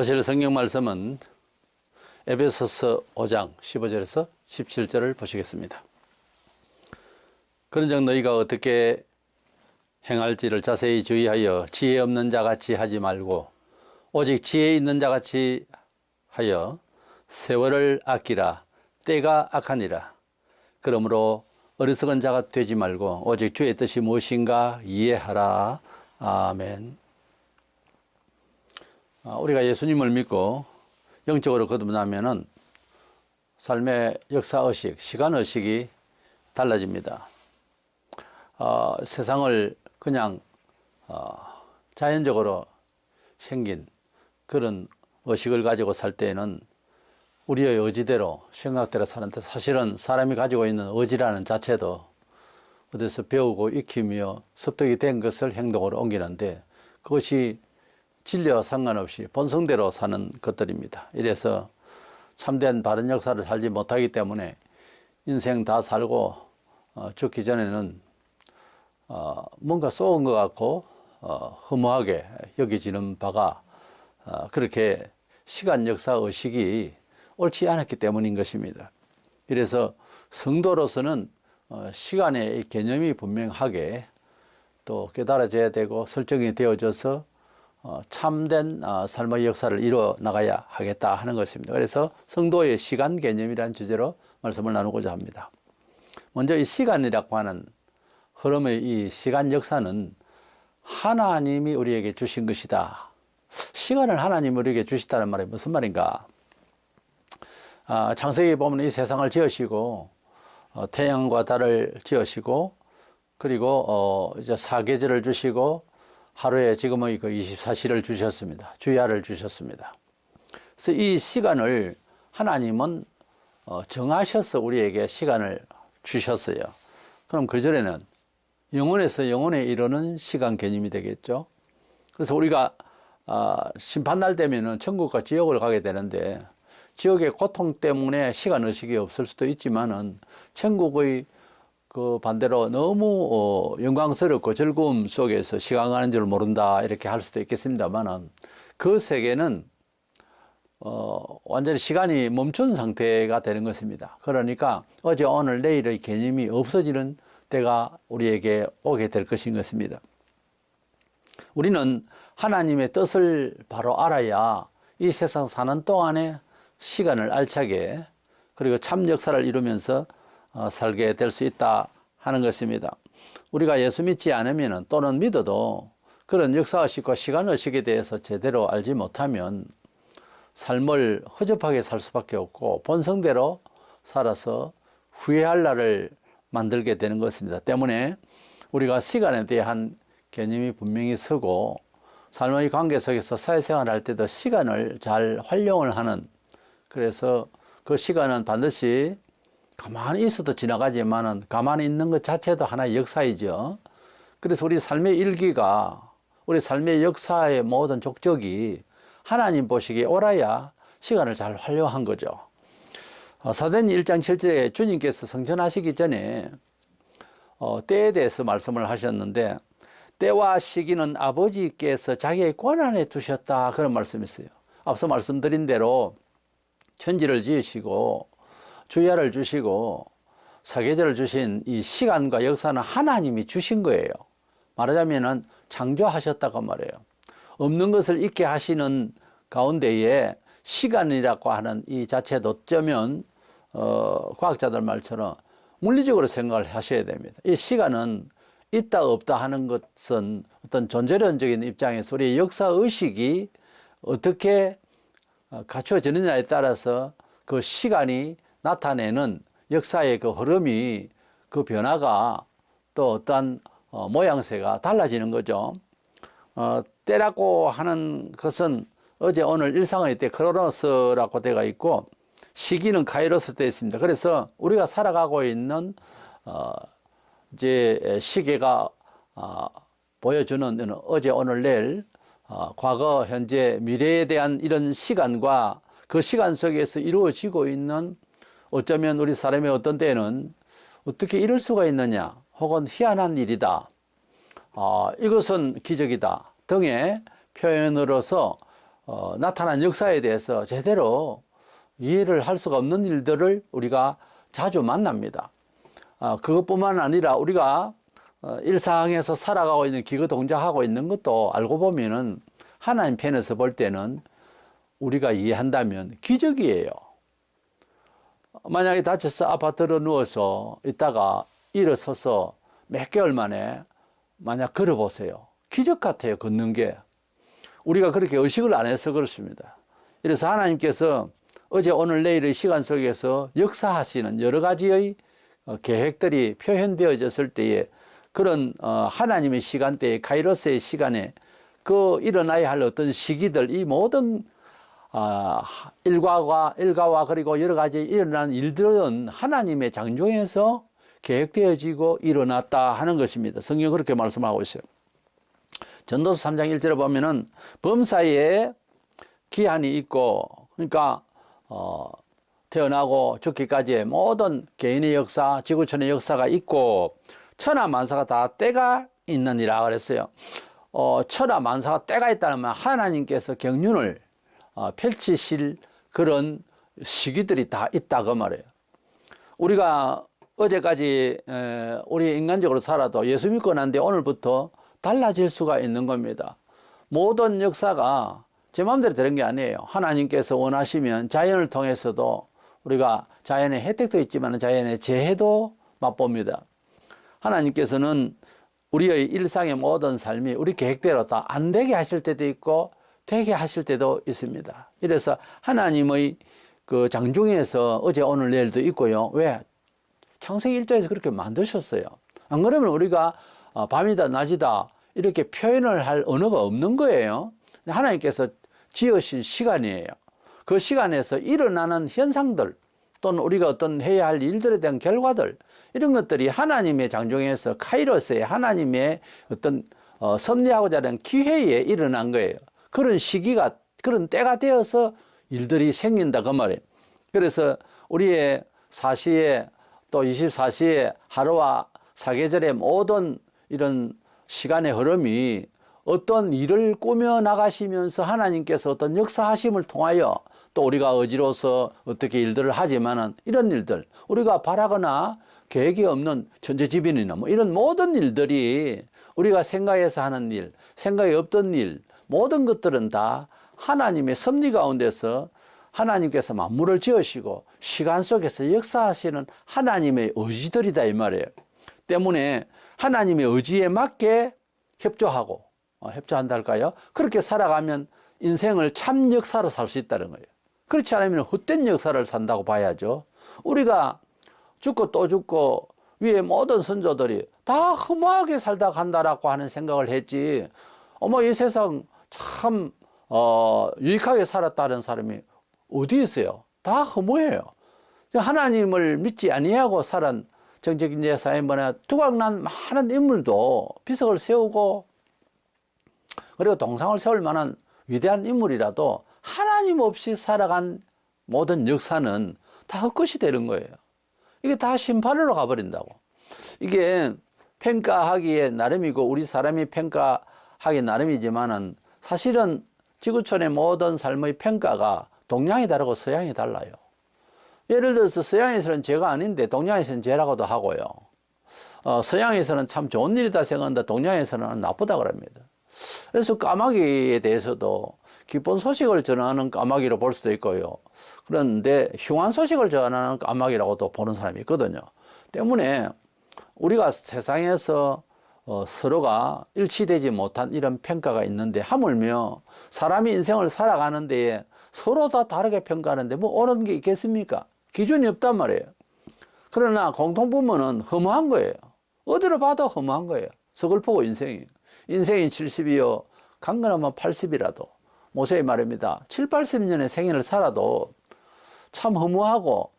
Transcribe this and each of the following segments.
보실 성경 말씀은 에베소서 5장 15절에서 17절을 보시겠습니다. 그런즉 너희가 어떻게 행할지를 자세히 주의하여 지혜 없는 자같이 하지 말고 오직 지혜 있는 자같이 하여 세월을 아끼라. 때가 악하니라. 그러므로 어리석은 자가 되지 말고 오직 주의 뜻이 무엇인가 이해하라. 아멘. 우리가 예수님을 믿고 영적으로 거듭나면은 삶의 역사의식, 시간의식이 달라집니다. 세상을 그냥 자연적으로 생긴 그런 의식을 가지고 살 때에는 우리의 의지대로 생각대로 사는데, 사실은 사람이 가지고 있는 의지라는 자체도 어디서 배우고 익히며 습득이 된 것을 행동으로 옮기는데, 그것이 진리와 상관없이 본성대로 사는 것들입니다. 이래서 참된 바른 역사를 살지 못하기 때문에 인생 다 살고 죽기 전에는 뭔가 쏘은 것 같고 허무하게 여겨지는 바가 그렇게 시간 역사 의식이 옳지 않았기 때문인 것입니다. 그래서 성도로서는 시간의 개념이 분명하게 또 깨달아져야 되고 설정이 되어져서 참된 삶의 역사를 이루어 나가야 하겠다 하는 것입니다. 그래서 성도의 시간 개념이라는 주제로 말씀을 나누고자 합니다. 먼저 이 시간이라고 하는 흐름의 이 시간 역사는 하나님이 우리에게 주신 것이다. 시간을 하나님이 우리에게 주시다는 말이 무슨 말인가? 창세기에 보면 이 세상을 지으시고 태양과 달을 지으시고 그리고 이제 사계절을 주시고 하루에 지금의 그 24시를 주셨습니다. 주야를 주셨습니다. 그래서 이 시간을 하나님은 정하셔서 우리에게 시간을 주셨어요. 그럼 그전에는 영원에서 영원에 이르는 시간 개념이 되겠죠. 그래서 우리가 심판날 되면은 천국과 지옥을 가게 되는데, 지옥의 고통 때문에 시간 의식이 없을 수도 있지만은 천국의 그 반대로 너무 영광스럽고 즐거움 속에서 시간 가는 줄 모른다 이렇게 할 수도 있겠습니다만은, 그 세계는 완전히 시간이 멈춘 상태가 되는 것입니다. 그러니까 어제 오늘 내일의 개념이 없어지는 때가 우리에게 오게 될 것인 것입니다. 우리는 하나님의 뜻을 바로 알아야 이 세상 사는 동안에 시간을 알차게 그리고 참 역사를 이루면서 살게 될 수 있다 하는 것입니다. 우리가 예수 믿지 않으면 또는 믿어도 그런 역사의식과 시간의식에 대해서 제대로 알지 못하면 삶을 허접하게 살 수밖에 없고 본성대로 살아서 후회할 날을 만들게 되는 것입니다. 때문에 우리가 시간에 대한 개념이 분명히 서고 삶의 관계 속에서 사회생활을 할 때도 시간을 잘 활용을 하는, 그래서 그 시간은 반드시 가만히 있어도 지나가지만은 가만히 있는 것 자체도 하나의 역사이죠. 그래서 우리 삶의 일기가, 우리 삶의 역사의 모든 족적이 하나님 보시기에 옳아야 시간을 잘 활용한 거죠. 사도행전 1장 7절에 주님께서 성천하시기 전에 때에 대해서 말씀을 하셨는데, 때와 시기는 아버지께서 자기의 권한에 두셨다 그런 말씀이 있어요. 앞서 말씀드린 대로 천지를 지으시고 주야를 주시고 사계절을 주신 이 시간과 역사는 하나님이 주신 거예요. 말하자면은 창조하셨다고 말해요. 없는 것을 있게 하시는 가운데에 시간이라고 하는 이 자체도 어쩌면 과학자들 말처럼 물리적으로 생각을 하셔야 됩니다. 이 시간은 있다 없다 하는 것은 어떤 존재론적인 입장에서 우리의 역사의식이 어떻게 갖추어지느냐에 따라서 그 시간이 나타내는 역사의 그 흐름이, 그 변화가 또 어떠한 모양새가 달라지는 거죠. 때라고 하는 것은 어제 오늘 일상의 때 크로노스라고 되어 있고, 시기는 카이로스 되어 있습니다. 그래서 우리가 살아가고 있는 이제 시계가 보여주는 어제 오늘 내일 과거 현재 미래에 대한 이런 시간과 그 시간 속에서 이루어지고 있는, 어쩌면 우리 사람의 어떤 때는 어떻게 이럴 수가 있느냐 혹은 희한한 일이다, 이것은 기적이다 등의 표현으로서 나타난 역사에 대해서 제대로 이해를 할 수가 없는 일들을 우리가 자주 만납니다. 그것뿐만 아니라 우리가 일상에서 살아가고 있는 기거 동작하고 있는 것도 알고 보면은 하나님 편에서 볼 때는 우리가 이해한다면 기적이에요. 만약에 다쳐서 아파트로 누워서 있다가 일어서서 몇 개월 만에 만약 걸어보세요. 기적 같아요, 걷는 게. 우리가 그렇게 의식을 안 해서 그렇습니다. 그래서 하나님께서 어제 오늘 내일의 시간 속에서 역사하시는 여러 가지의 계획들이 표현되어졌을 때에 그런 하나님의 시간대에 카이로스의 시간에 그 일어나야 할 어떤 시기들, 이 모든 일가와 그리고 여러 가지 일어난 일들은 하나님의 장중에서 계획되어지고 일어났다 하는 것입니다. 성경 그렇게 말씀하고 있어요. 전도서 3장 1절에 보면은 범사에 기한이 있고, 그러니까 태어나고 죽기까지의 모든 개인의 역사, 지구촌의 역사가 있고 천하만사가 다 때가 있느니라 그랬어요. 천하만사가 때가 있다는 말, 하나님께서 경륜을 펼치실 그런 시기들이 다 있다 그 말이에요. 우리가 어제까지 우리 인간적으로 살아도 예수 믿고 난 뒤 오늘부터 달라질 수가 있는 겁니다. 모든 역사가 제 마음대로 되는 게 아니에요. 하나님께서 원하시면 자연을 통해서도 우리가 자연의 혜택도 있지만 자연의 재해도 맛봅니다. 하나님께서는 우리의 일상의 모든 삶이 우리 계획대로 다 안 되게 하실 때도 있고 되게 하실 때도 있습니다. 이래서 하나님의 그 장중에서 어제 오늘 내일도 있고요. 왜? 창세기 1장에서 그렇게 만드셨어요. 안 그러면 우리가 밤이다 낮이다 이렇게 표현을 할 언어가 없는 거예요. 하나님께서 지으신 시간이에요. 그 시간에서 일어나는 현상들 또는 우리가 어떤 해야 할 일들에 대한 결과들, 이런 것들이 하나님의 장중에서 카이로스의 하나님의 어떤 섭리하고자 하는 기회에 일어난 거예요. 그런 시기가, 그런 때가 되어서 일들이 생긴다 그 말이에요. 그래서 우리의 사시에 또 24시의 하루와 사계절의 모든 이런 시간의 흐름이 어떤 일을 꾸며 나가시면서 하나님께서 어떤 역사하심을 통하여 또 우리가 어지러워서 어떻게 일들을 하지만은 이런 일들, 우리가 바라거나 계획이 없는 천재지변이나 뭐 이런 모든 일들이 우리가 생각해서 하는 일, 생각이 없던 일, 모든 것들은 다 하나님의 섭리 가운데서 하나님께서 만물을 지으시고 시간 속에서 역사하시는 하나님의 의지들이다 이 말이에요. 때문에 하나님의 의지에 맞게 협조하고 협조한다 할까요? 그렇게 살아가면 인생을 참 역사로 살 수 있다는 거예요. 그렇지 않으면 헛된 역사를 산다고 봐야죠. 우리가 죽고 또 죽고 위에 모든 선조들이 다 허무하게 살다 간다라고 하는 생각을 했지, 이 세상 참 유익하게 살았다는 사람이 어디 있어요? 다 허무해요. 하나님을 믿지 아니하고 살은 정책인재 사회문화 두각난 많은 인물도 비석을 세우고 그리고 동상을 세울 만한 위대한 인물이라도 하나님 없이 살아간 모든 역사는 다 헛것이 되는 거예요. 이게 다 심판으로 가버린다고. 이게 평가하기에 나름이고 우리 사람이 평가하기 나름이지만은 사실은 지구촌의 모든 삶의 평가가 동양이 다르고 서양이 달라요. 예를 들어서 서양에서는 죄가 아닌데 동양에서는 죄라고도 하고요. 서양에서는 참 좋은 일이다 생각하는데 동양에서는 나쁘다 그럽니다. 그래서 까마귀에 대해서도 기쁜 소식을 전하는 까마귀로 볼 수도 있고요. 그런데 흉한 소식을 전하는 까마귀라고도 보는 사람이 있거든요. 때문에 우리가 세상에서 서로가 일치되지 못한 이런 평가가 있는데 하물며 사람이 인생을 살아가는 데에 서로 다 다르게 평가하는데 뭐 옳은 게 있겠습니까? 기준이 없단 말이에요. 그러나 공통부모는 허무한 거예요. 어디로 봐도 허무한 거예요. 서글프고 인생이 70이요 강건하면 80이라도 모세의 말입니다. 7, 80년의 생애를 살아도 참 허무하고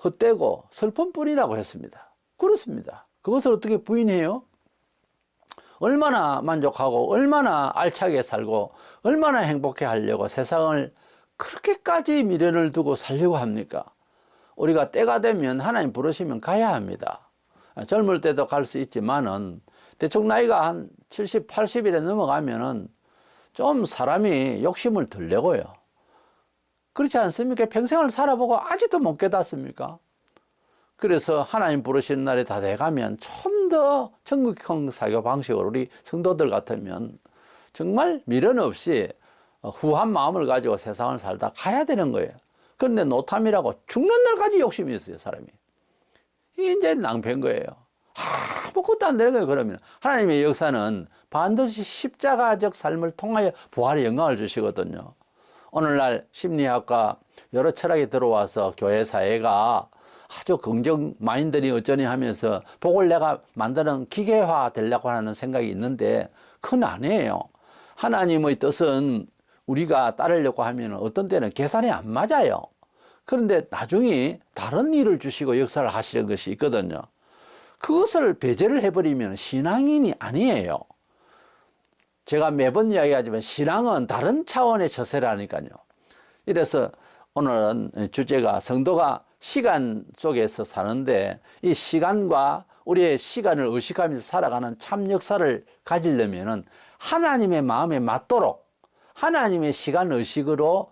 헛되고 슬픔뿐이라고 했습니다. 그렇습니다. 그것을 어떻게 부인해요? 얼마나 만족하고 얼마나 알차게 살고 얼마나 행복해 하려고 세상을 그렇게까지 미련을 두고 살려고 합니까? 우리가 때가 되면 하나님 부르시면 가야 합니다. 젊을 때도 갈 수 있지만은 대충 나이가 한 70, 80일에 넘어가면은 좀 사람이 욕심을 덜 내고요. 그렇지 않습니까? 평생을 살아보고 아직도 못 깨닫습니까? 그래서 하나님 부르시는 날이 다 돼가면 좀 더 천국형 사교 방식으로 우리 성도들 같으면 정말 미련 없이 후한 마음을 가지고 세상을 살다 가야 되는 거예요. 그런데 노탐이라고 죽는 날까지 욕심이 있어요, 사람이. 이게 이제 낭패인 거예요. 아무것도 안 되는 거예요, 그러면. 하나님의 역사는 반드시 십자가적 삶을 통하여 부활의 영광을 주시거든요. 오늘날 심리학과 여러 철학이 들어와서 교회 사회가 아주 긍정 마인드니 어쩌니 하면서 복을 내가 만드는 기계화 되려고 하는 생각이 있는데 그건 아니에요. 하나님의 뜻은 우리가 따르려고 하면 어떤 때는 계산이 안 맞아요. 그런데 나중에 다른 일을 주시고 역사를 하시는 것이 있거든요. 그것을 배제를 해버리면 신앙인이 아니에요. 제가 매번 이야기하지만 신앙은 다른 차원의 처세라니까요. 이래서 오늘은 주제가 성도가 시간 속에서 사는데 이 시간과 우리의 시간을 의식하면서 살아가는 참 역사를 가지려면 하나님의 마음에 맞도록 하나님의 시간 의식으로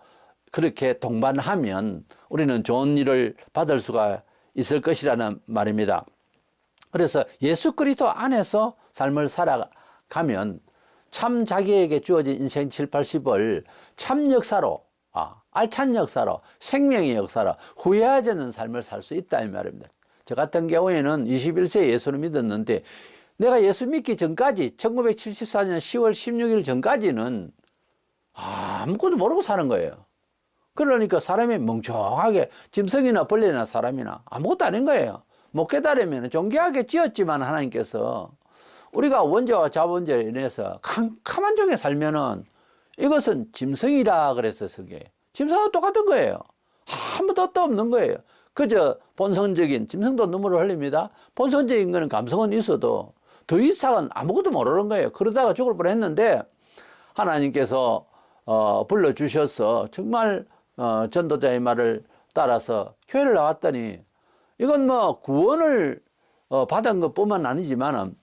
그렇게 동반하면 우리는 좋은 일을 받을 수가 있을 것이라는 말입니다. 그래서 예수 그리스도 안에서 삶을 살아가면 참 자기에게 주어진 인생 7, 80을 참 역사로 알찬 역사로 생명의 역사로 후회하지 않는 삶을 살 수 있다 이 말입니다. 저 같은 경우에는 21세에 예수를 믿었는데 내가 예수 믿기 전까지 1974년 10월 16일 전까지는 아무것도 모르고 사는 거예요. 그러니까 사람이 멍청하게 짐승이나 벌레나 사람이나 아무것도 아닌 거예요. 못 깨달으면 존귀하게 지었지만 하나님께서 우리가 원죄와 자본죄로 인해서 캄캄한 중에 살면은 이것은 짐승이라 그래서 성경에 짐승하고 똑같은 거예요. 아무 뜻도 없는 거예요. 그저 본성적인 짐승도 눈물을 흘립니다. 본성적인 거는 감성은 있어도 더 이상은 아무것도 모르는 거예요. 그러다가 죽을 뻔했는데 하나님께서 불러주셔서 정말 전도자의 말을 따라서 교회를 나왔더니 이건 뭐 구원을 받은 것뿐만 아니지만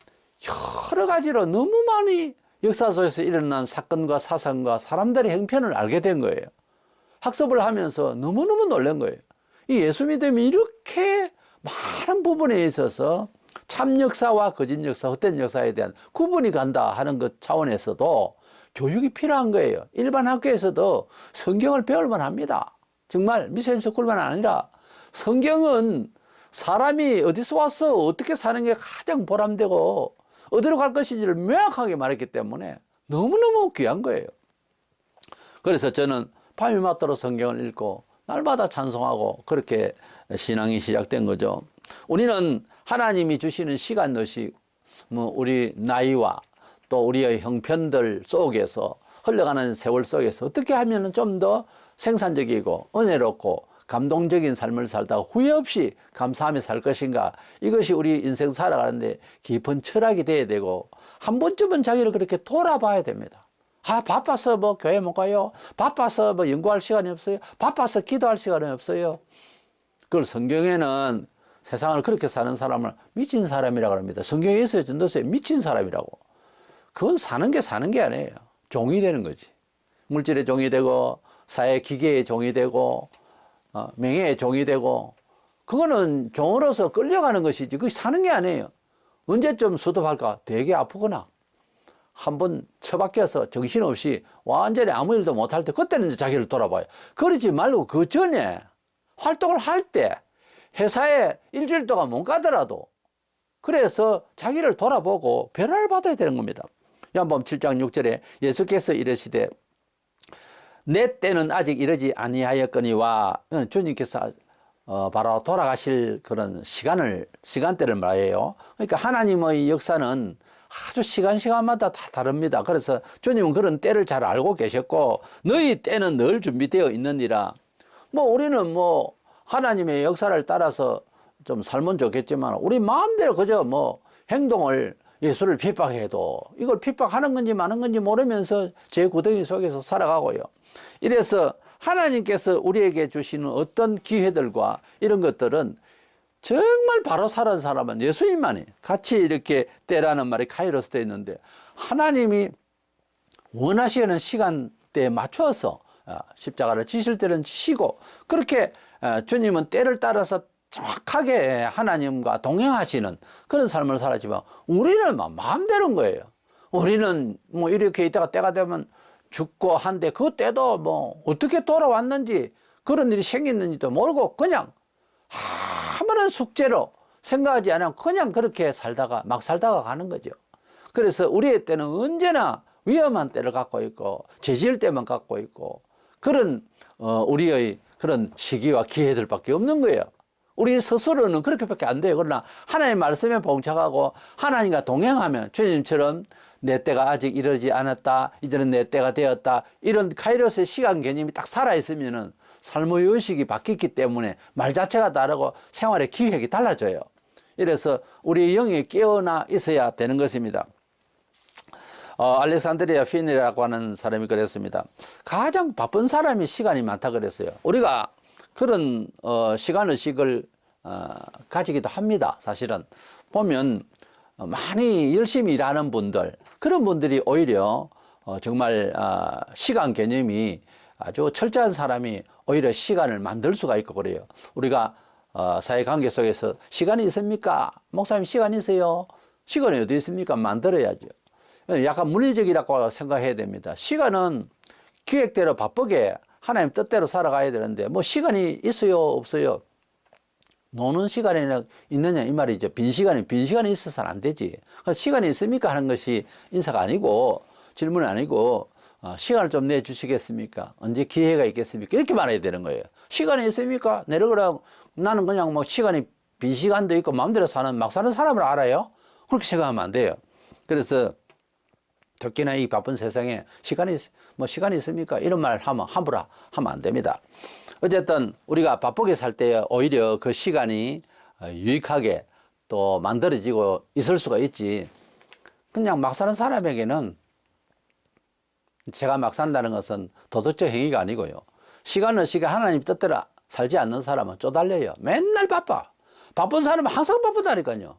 여러 가지로 너무 많이 역사 속에서 일어난 사건과 사상과 사람들의 형편을 알게 된 거예요. 학습을 하면서 너무너무 놀란 거예요. 이 예수 믿음이 이렇게 많은 부분에 있어서 참 역사와 거짓 역사, 헛된 역사에 대한 구분이 간다 하는 것 차원에서도 교육이 필요한 거예요. 일반 학교에서도 성경을 배울만 합니다. 정말 미션스쿨만 아니라 성경은 사람이 어디서 와서 어떻게 사는 게 가장 보람되고 어디로 갈 것인지를 명확하게 말했기 때문에 너무너무 귀한 거예요. 그래서 저는 밤이 맞도록 성경을 읽고 날마다 찬송하고 그렇게 신앙이 시작된 거죠. 우리는 하나님이 주시는 시간 의식, 우리 나이와 또 우리의 형편들 속에서 흘러가는 세월 속에서 어떻게 하면 좀 더 생산적이고 은혜롭고 감동적인 삶을 살다가 후회 없이 감사하며 살 것인가, 이것이 우리 인생 살아가는데 깊은 철학이 돼야 되고 한 번쯤은 자기를 그렇게 돌아봐야 됩니다. 바빠서 뭐 교회 못 가요, 바빠서 뭐 연구할 시간이 없어요, 바빠서 기도할 시간이 없어요. 그걸 성경에는 세상을 그렇게 사는 사람을 미친 사람이라고 합니다. 성경에 있어요. 전도서에 미친 사람이라고. 그건 사는 게 아니에요. 종이 되는 거지. 물질의 종이 되고 사회 기계의 종이 되고 명예의 종이 되고, 그거는 종으로서 끌려가는 것이지 그것이 사는 게 아니에요. 언제쯤 수습할까? 되게 아프거나 한번 처박혀서 정신없이 완전히 아무 일도 못할 때 그때는 이제 자기를 돌아봐요. 그러지 말고 그 전에 활동을 할 때 회사에 일주일 동안 못 가더라도 그래서 자기를 돌아보고 변화를 받아야 되는 겁니다. 요한복음 7장 6절에 예수께서 이르시되 내 때는 아직 이르지 아니하였거니와, 주님께서 바로 돌아가실 그런 시간대를 말해요. 그러니까 하나님의 역사는 아주 시간마다 다 다릅니다. 그래서 주님은 그런 때를 잘 알고 계셨고 너희 때는 늘 준비되어 있느니라. 우리는 하나님의 역사를 따라서 좀 살면 좋겠지만 우리 마음대로 그저 행동을 예수를 핍박해도 이걸 핍박하는 건지 마는 건지 모르면서 제 구덩이 속에서 살아가고요. 이래서 하나님께서 우리에게 주시는 어떤 기회들과 이런 것들은 정말 바로 살은 사람은 예수님만이, 같이 이렇게 때라는 말이 카이로스 되어 있는데 하나님이 원하시는 시간대에 맞춰서 십자가를 지실 때는 지시고, 그렇게 주님은 때를 따라서 정확하게 하나님과 동행하시는 그런 삶을 살았지만, 우리는 마음대로인 거예요. 우리는 뭐 이렇게 있다가 때가 되면 죽고 한데, 그 때도 뭐 어떻게 돌아왔는지, 그런 일이 생겼는지도 모르고 그냥 아무런 숙제로 생각하지 않으면 그냥 그렇게 살다가 막 살다가 가는 거죠. 그래서 우리의 때는 언제나 위험한 때를 갖고 있고 죄지을 때만 갖고 있고, 그런 우리의 그런 시기와 기회들밖에 없는 거예요. 우리 스스로는 그렇게밖에 안 돼요. 그러나 하나님의 말씀에 봉착하고 하나님과 동행하면, 주님처럼 내 때가 아직 이르지 않았다, 이제는 내 때가 되었다, 이런 카이로스의 시간 개념이 딱 살아있으면은 삶의 의식이 바뀌기 때문에 말 자체가 다르고 생활의 기획이 달라져요. 이래서 우리 영이 깨어나 있어야 되는 것입니다. 알렉산드리아 핀이라고 하는 사람이 그랬습니다. 가장 바쁜 사람이 시간이 많다 그랬어요. 우리가 그런 시간의식을 가지기도 합니다. 사실은 보면 많이 열심히 일하는 분들, 그런 분들이 오히려 정말 시간 개념이 아주 철저한 사람이 오히려 시간을 만들 수가 있고 그래요. 우리가 사회관계 속에서 시간이 있습니까? 목사님 시간 있어요? 시간이 어디 있습니까? 만들어야죠. 약간 물리적이라고 생각해야 됩니다. 시간은 기획대로 바쁘게 하나님 뜻대로 살아가야 되는데, 뭐 시간이 있어요? 없어요? 노는 시간이 있느냐 이 말이죠. 빈 시간이 있어서는 안 되지. 시간이 있습니까? 하는 것이 인사가 아니고, 질문이 아니고, 시간을 좀 내주시겠습니까? 언제 기회가 있겠습니까? 이렇게 말해야 되는 거예요. 시간이 있습니까? 내려가라. 나는 그냥 뭐 시간이 빈 시간도 있고 마음대로 막 사는 사람을 알아요? 그렇게 생각하면 안 돼요. 그래서 특히나 이 바쁜 세상에 시간이 있습니까? 이런 말 하면 함부로 하면 안 됩니다. 어쨌든 우리가 바쁘게 살 때 오히려 그 시간이 유익하게 또 만들어지고 있을 수가 있지, 그냥 막 사는 사람에게는, 제가 막 산다는 것은 도덕적 행위가 아니고요, 시간은 하나님 뜻대로 살지 않는 사람은 쪼달려요. 맨날 바쁜 사람은 항상 바쁘다니까요.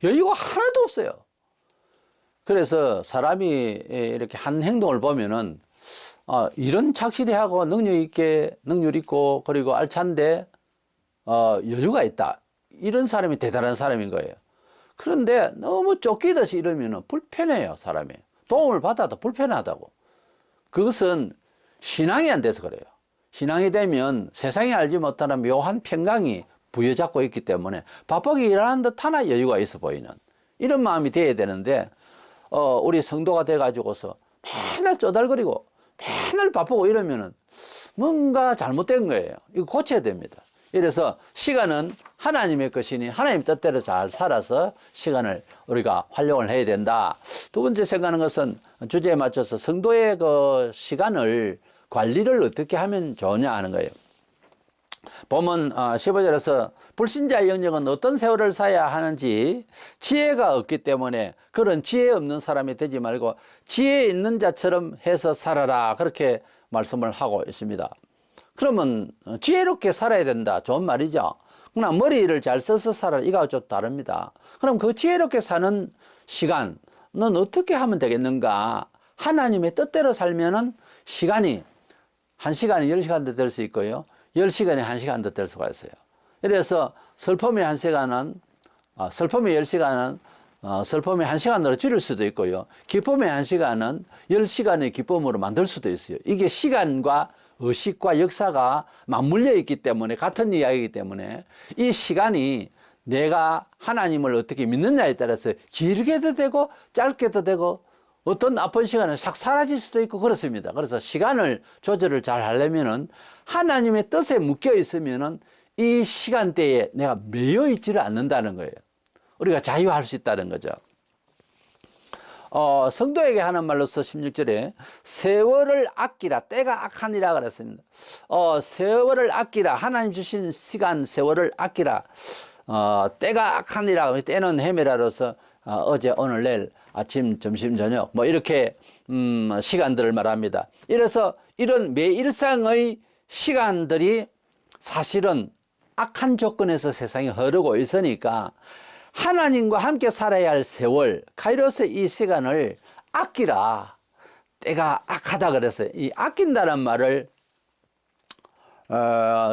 여유가 하나도 없어요. 그래서 사람이 이렇게 한 행동을 보면은 이런 착실히 하고 능률 있고 그리고 알찬데 여유가 있다, 이런 사람이 대단한 사람인 거예요. 그런데 너무 쫓기듯이 이러면은 불편해요. 사람이 도움을 받아도 불편하다고. 그것은 신앙이 안 돼서 그래요. 신앙이 되면 세상이 알지 못하는 묘한 평강이 부여잡고 있기 때문에 바쁘게 일하는 듯 하나 여유가 있어 보이는 이런 마음이 돼야 되는데, 우리 성도가 돼가지고서 맨날 쪼달거리고 맨날 바쁘고 이러면은 뭔가 잘못된 거예요. 이거 고쳐야 됩니다. 이래서 시간은 하나님의 것이니 하나님 뜻대로 잘 살아서 시간을 우리가 활용을 해야 된다. 두 번째 생각하는 것은 주제에 맞춰서 성도의 그 시간을 관리를 어떻게 하면 좋으냐 하는 거예요. 보면 15절에서 불신자의 영역은 어떤 세월을 살아야 하는지 지혜가 없기 때문에 그런 지혜 없는 사람이 되지 말고 지혜 있는 자처럼 해서 살아라, 그렇게 말씀을 하고 있습니다. 그러면 지혜롭게 살아야 된다, 좋은 말이죠. 그러나 머리를 잘 써서 살아라, 이거하고 좀 다릅니다. 그럼 그 지혜롭게 사는 시간은 어떻게 하면 되겠는가? 하나님의 뜻대로 살면은 시간이 1시간이 10시간도 될 수 있고요, 10시간이 1시간도 될 수가 있어요. 그래서 슬픔이 1시간은 슬픔이 10시간은 슬픔이 1시간으로 줄일 수도 있고요, 기쁨이 1시간은 10시간의 기쁨으로 만들 수도 있어요. 이게 시간과 의식과 역사가 맞물려 있기 때문에, 같은 이야기이기 때문에 이 시간이 내가 하나님을 어떻게 믿느냐에 따라서 길게도 되고 짧게도 되고 어떤 아픈 시간은 싹 사라질 수도 있고 그렇습니다. 그래서 시간을 조절을 잘 하려면은 하나님의 뜻에 묶여 있으면은 이 시간대에 내가 매여 있지를 않는다는 거예요. 우리가 자유할 수 있다는 거죠. 성도에게 하는 말로서 16절에 세월을 아끼라, 때가 악하니라 그랬습니다. 세월을 아끼라, 하나님 주신 시간 세월을 아끼라, 때가 악하니라, 때는 헤매라로서 어제 오늘 내일 아침 점심 저녁 뭐 이렇게 시간들을 말합니다. 이래서 이런 매일상의 시간들이 사실은 악한 조건에서 세상이 흐르고 있으니까 하나님과 함께 살아야 할 세월, 카이로스의 이 시간을 아끼라, 때가 악하다 그랬어요. 이 아낀다는 말을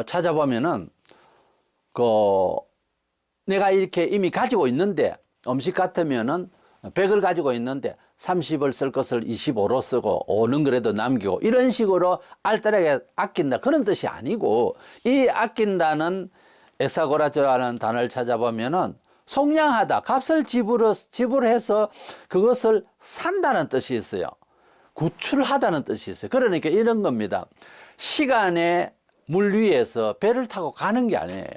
찾아보면은 그 내가 이렇게 이미 가지고 있는데 음식 같으면은 100을 가지고 있는데 30을 쓸 것을 25로 쓰고 5는 그래도 남기고 이런 식으로 알뜰하게 아낀다 그런 뜻이 아니고 이 아낀다는 에사고라라는 단어를 찾아보면은 속량하다 값을 지불해서 그것을 산다는 뜻이 있어요. 구출하다는 뜻이 있어요. 그러니까 이런 겁니다. 시간의 물 위에서 배를 타고 가는 게 아니에요.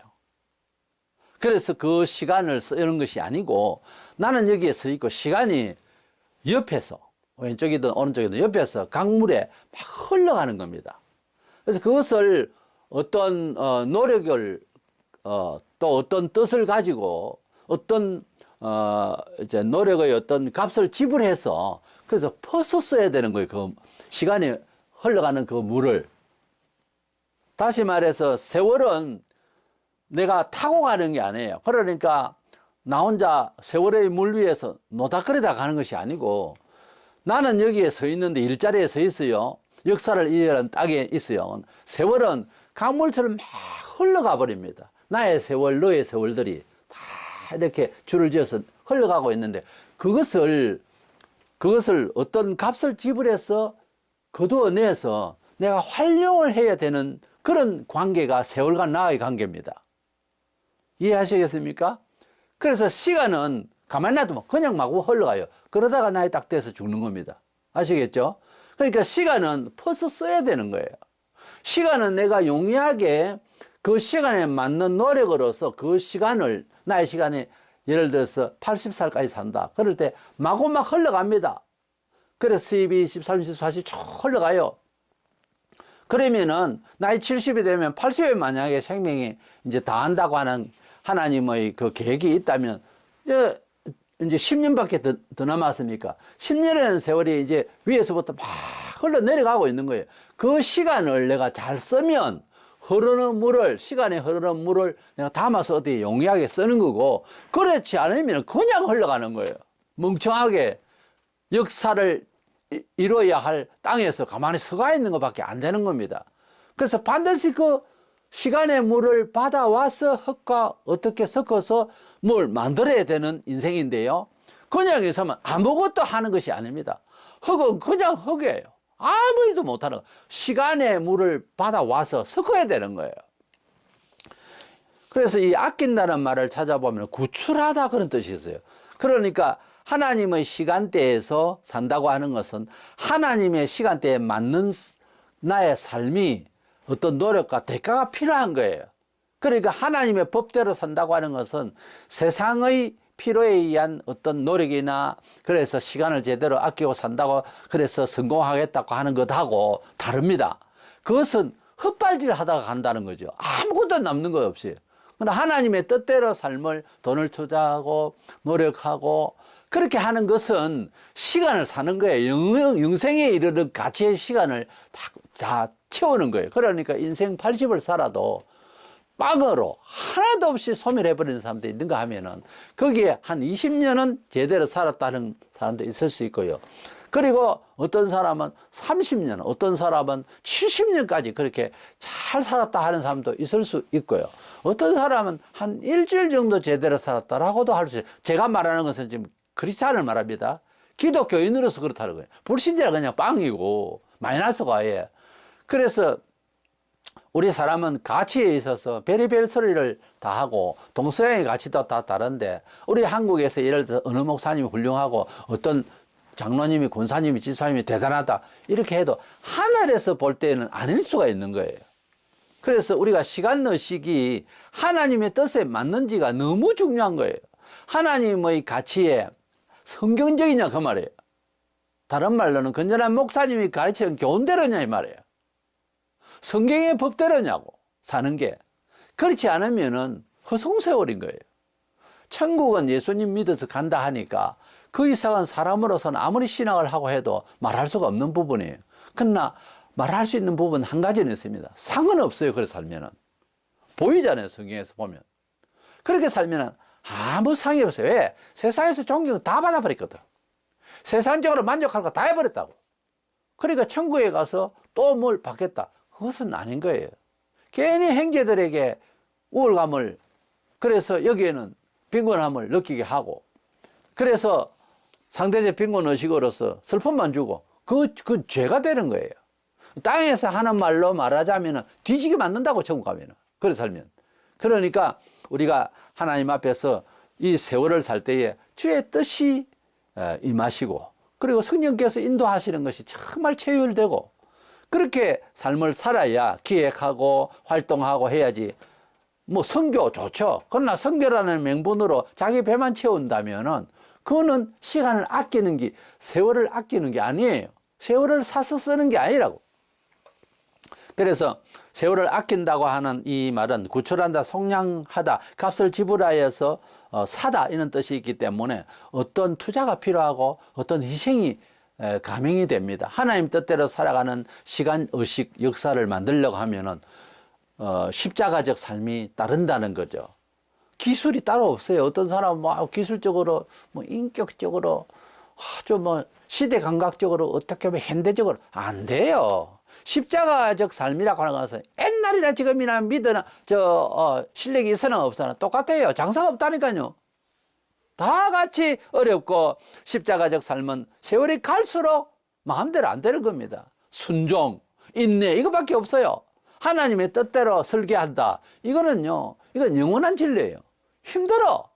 그래서 그 시간을 쓰는 것이 아니고 나는 여기에 서 있고 시간이 옆에서 왼쪽이든 오른쪽이든 옆에서 강물에 막 흘러가는 겁니다. 그래서 그것을 어떤 노력을 또 어떤 뜻을 가지고 어떤 이제 노력의 어떤 값을 지불해서 그래서 퍼서 써야 되는 거예요. 그 시간이 흘러가는 그 물을. 다시 말해서 세월은 내가 타고 가는 게 아니에요. 그러니까 나 혼자 세월의 물 위에서 노닥거리다 가는 것이 아니고 나는 여기에 서 있는데 일자리에 서 있어요. 역사를 이어가는 땅에 있어요. 세월은 강물처럼 막 흘러가 버립니다. 나의 세월, 너의 세월들이 다 이렇게 줄을 지어서 흘러가고 있는데 그것을 어떤 값을 지불해서 거두어내서 내가 활용을 해야 되는 그런 관계가 세월과 나의 관계입니다. 이해하시겠습니까? 그래서 시간은 가만히 놔두면 그냥 마구 흘러가요. 그러다가 나이 딱 돼서 죽는 겁니다. 아시겠죠? 그러니까 시간은 퍼서 써야 되는 거예요. 시간은 내가 용이하게 그 시간에 맞는 노력으로서 그 시간을 나의 시간에 예를 들어서 80살까지 산다. 그럴 때 마구 막 흘러갑니다. 그래서 12, 20, 30, 40 쭉 흘러가요. 그러면은 나이 70이 되면 80에 만약에 생명이 이제 다 한다고 하는 하나님의 그 계획이 있다면 이제 10년밖에 더 남았습니까? 10년이라는 세월이 이제 위에서부터 막 흘러 내려가고 있는 거예요. 그 시간을 내가 잘 쓰면 시간에 흐르는 물을 내가 담아서 어떻게 용이하게 쓰는 거고, 그렇지 않으면 그냥 흘러가는 거예요. 멍청하게 역사를 이뤄야 할 땅에서 가만히 서가 있는 것밖에 안 되는 겁니다. 그래서 반드시 그 시간의 물을 받아와서 흙과 어떻게 섞어서 뭘 만들어야 되는 인생인데요. 그냥 있으면 아무것도 하는 것이 아닙니다. 흙은 그냥 흙이에요. 아무 일도 못하는 거예요. 시간의 물을 받아와서 섞어야 되는 거예요. 그래서 이 아낀다는 말을 찾아보면 구출하다 그런 뜻이 있어요. 그러니까 하나님의 시간대에서 산다고 하는 것은 하나님의 시간대에 맞는 나의 삶이 어떤 노력과 대가가 필요한 거예요. 그러니까 하나님의 법대로 산다고 하는 것은 세상의 필요에 의한 어떤 노력이나 그래서 시간을 제대로 아끼고 산다고 그래서 성공하겠다고 하는 것하고 다릅니다. 그것은 헛발질 하다가 간다는 거죠. 아무것도 남는 것 없이. 그러나 하나님의 뜻대로 삶을 돈을 투자하고 노력하고 그렇게 하는 것은 시간을 사는 거예요. 영생에 이르는 가치의 시간을 다 채우는 거예요. 그러니까 인생 80을 살아도 빵으로 하나도 없이 소멸해버리는 사람도 있는가 하면은 거기에 한 20년은 제대로 살았다는 사람도 있을 수 있고요. 그리고 어떤 사람은 30년, 어떤 사람은 70년까지 그렇게 잘 살았다 하는 사람도 있을 수 있고요. 어떤 사람은 한 일주일 정도 제대로 살았다라고도 할 수 있어요. 제가 말하는 것은 지금 크리스찬을 말합니다. 기독교인으로서 그렇다는 거예요. 불신자는 그냥 빵이고 마이너스가 아예. 그래서 우리 사람은 가치에 있어서 별의별 소리를 다 하고 동서양의 가치도 다 다른데 우리 한국에서 예를 들어서 어느 목사님이 훌륭하고 어떤 장로님이 권사님이 지사님이 대단하다 이렇게 해도 하늘에서 볼 때는 아닐 수가 있는 거예요. 그래서 우리가 시간의식이 하나님의 뜻에 맞는지가 너무 중요한 거예요. 하나님의 가치에 성경적이냐 그 말이에요. 다른 말로는 건전한 목사님이 가르치는 교훈대로냐 이 말이에요. 성경의 법대로냐고 사는 게. 그렇지 않으면은 허송세월인 거예요. 천국은 예수님 믿어서 간다 하니까 그 이상은 사람으로서는 아무리 신앙을 하고 해도 말할 수가 없는 부분이에요. 그러나 말할 수 있는 부분 한 가지는 있습니다. 상은 없어요. 그렇게 살면은. 보이잖아요. 성경에서 보면. 그렇게 살면은 아무 상이 없어요. 왜? 세상에서 존경 다 받아버렸거든. 세상적으로 만족할 거 다 해버렸다고. 그러니까 천국에 가서 또 뭘 받겠다. 그것은 아닌 거예요. 괜히 형제들에게 우월감을, 그래서 여기에는 빈곤함을 느끼게 하고, 그래서 상대적 빈곤의식으로서 슬픔만 주고, 그 죄가 되는 거예요. 땅에서 하는 말로 말하자면 뒤지게 맞는다고, 천국 가면은. 그래 살면. 그러니까 우리가 하나님 앞에서 이 세월을 살 때에 주의 뜻이 임하시고, 그리고 성령께서 인도하시는 것이 정말 체휼되고, 그렇게 삶을 살아야 기획하고 활동하고 해야지. 뭐 선교 좋죠. 그러나 선교라는 명분으로 자기 배만 채운다면은 그거는 시간을 아끼는 게, 세월을 아끼는 게 아니에요. 세월을 사서 쓰는 게 아니라고. 그래서 세월을 아낀다고 하는 이 말은 구출한다, 속량하다, 값을 지불하여서 사다, 이런 뜻이 있기 때문에 어떤 투자가 필요하고 어떤 희생이 감행이 됩니다. 하나님 뜻대로 살아가는 시간, 의식, 역사를 만들려고 하면은 십자가적 삶이 따른다는 거죠. 기술이 따로 없어요. 어떤 사람은 뭐 기술적으로, 뭐 인격적으로, 좀 뭐 시대 감각적으로, 어떻게 보면 현대적으로 안 돼요. 십자가적 삶이라고 하는 것은 옛날이나 지금이나 믿으나 실력이 있으나 없으나 똑같아요. 장사가 없다니까요. 다 같이 어렵고, 십자가적 삶은 세월이 갈수록 마음대로 안 되는 겁니다. 순종, 인내, 이거밖에 없어요. 하나님의 뜻대로 설계한다. 이건 영원한 진리예요. 힘들어.